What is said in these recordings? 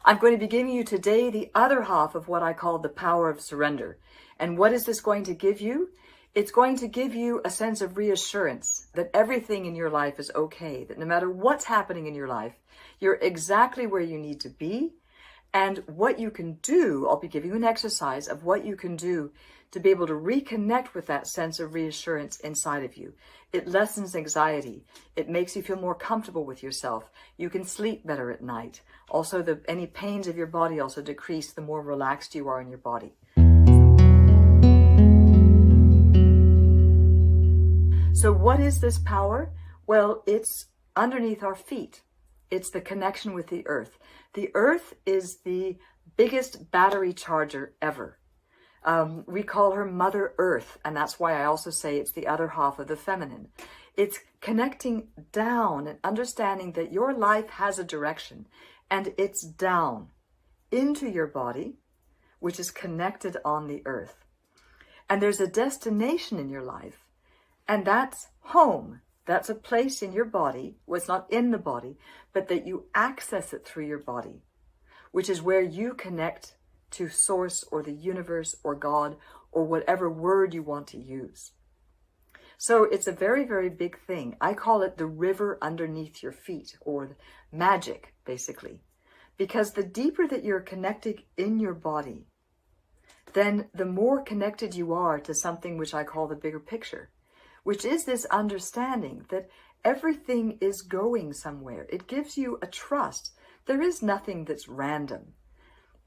I'm going to be giving you today the other half of what I call the power of surrender. And what is this going to give you? It's going to give you a sense of reassurance that everything in your life is okay, that no matter what's happening in your life, you're exactly where you need to be. And what you can do, I'll be giving you an exercise of what you can do to be able to reconnect with that sense of reassurance inside of you. It lessens anxiety. It makes you feel more comfortable with yourself. You can sleep better at night. Also, any pains of your body also decrease the more relaxed you are in your body. So what is this power? Well, it's underneath our feet. It's the connection with the earth. The earth is the biggest battery charger ever. We call her Mother Earth, and that's why I also say it's the other half of the feminine. It's connecting down and understanding that your life has a direction, and it's down into your body, which is connected on the earth. And there's a destination in your life, and that's home. That's a place in your body, well, it's not in the body, but that you access it through your body, which is where you connect to source or the universe or God or whatever word you want to use. So it's a very, very big thing. I call it the river underneath your feet, or magic, basically. Because the deeper that you're connected in your body, then the more connected you are to something which I call the bigger picture, which is this understanding that everything is going somewhere. It gives you a trust. There is nothing that's random.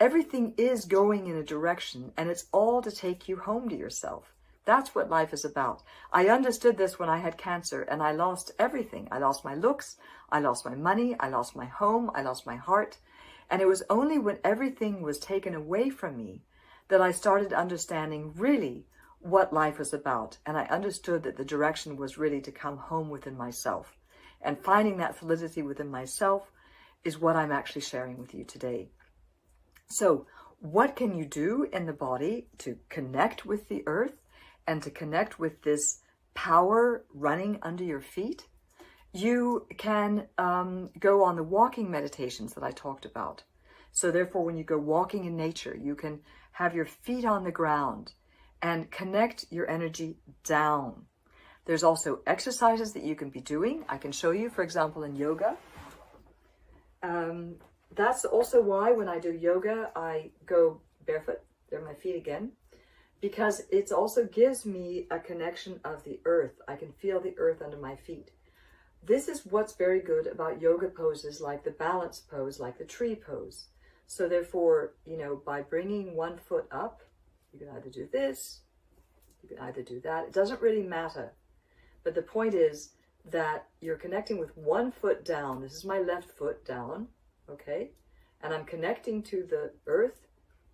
Everything is going in a direction, and it's all to take you home to yourself. That's what life is about. I understood this when I had cancer, and I lost everything. I lost my looks, I lost my money, I lost my home, I lost my heart. And it was only when everything was taken away from me that I started understanding really what life was about. And I understood that the direction was really to come home within myself. And finding that solidity within myself is what I'm actually sharing with you today. So what can you do in the body to connect with the earth and to connect with this power running under your feet? You can go on the walking meditations that I talked about. So therefore, when you go walking in nature, you can have your feet on the ground and connect your energy down. There's also exercises that you can be doing. I can show you, for example, in yoga. That's also why when I do yoga, I go barefoot. There are my feet again. Because it also gives me a connection of the earth. I can feel the earth under my feet. This is what's very good about yoga poses like the balance pose, like the tree pose. So therefore, by bringing one foot up, you can either do this, you can either do that. It doesn't really matter. But the point is that you're connecting with one foot down. This is my left foot down, okay? And I'm connecting to the earth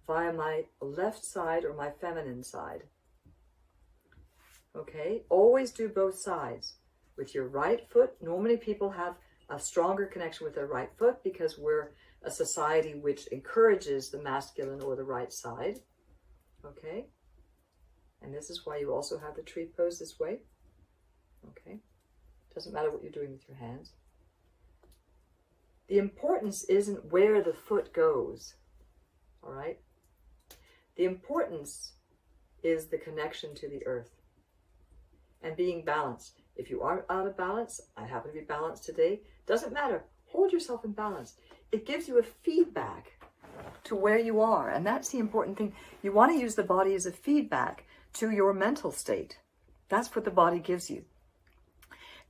via my left side or my feminine side. Okay? Always do both sides. With your right foot, normally people have a stronger connection with their right foot because we're a society which encourages the masculine or the right side. Okay? And this is why you also have the tree pose this way. Okay? Doesn't matter what you're doing with your hands. The importance isn't where the foot goes. All right? The importance is the connection to the earth and being balanced. If you are out of balance, I happen to be balanced today, doesn't matter. Hold yourself in balance. It gives you a feedback to where you are. And that's the important thing. You want to use the body as a feedback to your mental state. That's what the body gives you.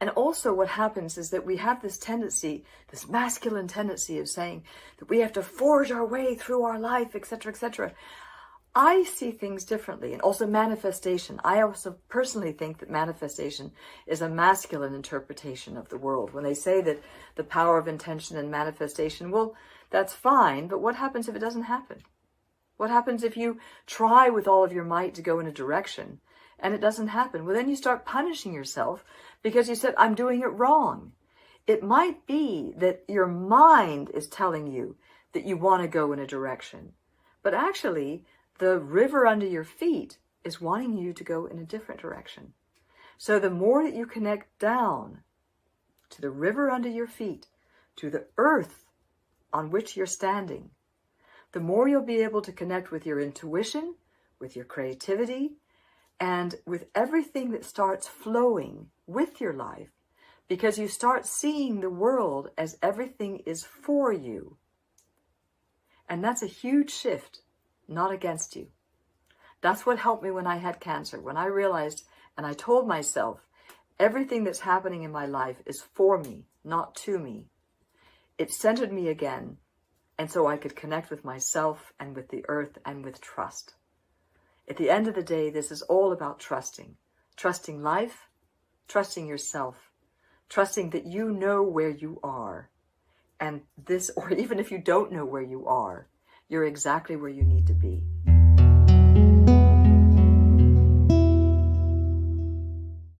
And also what happens is that we have this tendency, this masculine tendency of saying that we have to forge our way through our life, etc., etc. I see things differently, and also manifestation. I also personally think that manifestation is a masculine interpretation of the world. When they say that the power of intention and manifestation, well, that's fine, but what happens if it doesn't happen? What happens if you try with all of your might to go in a direction and it doesn't happen? Well, then you start punishing yourself because you said, I'm doing it wrong. It might be that your mind is telling you that you want to go in a direction, but actually, the river under your feet is wanting you to go in a different direction. So the more that you connect down to the river under your feet, to the earth on which you're standing, the more you'll be able to connect with your intuition, with your creativity, and with everything that starts flowing with your life, because you start seeing the world as everything is for you. And that's a huge shift, not against you. That's what helped me when I had cancer, when I realized and I told myself, everything that's happening in my life is for me, not to me. It centered me again, and so I could connect with myself and with the earth and with trust. At the end of the day, this is all about trusting. Trusting life, trusting yourself, trusting that you know where you are. And this, or even if you don't know where you are, you're exactly where you need to be.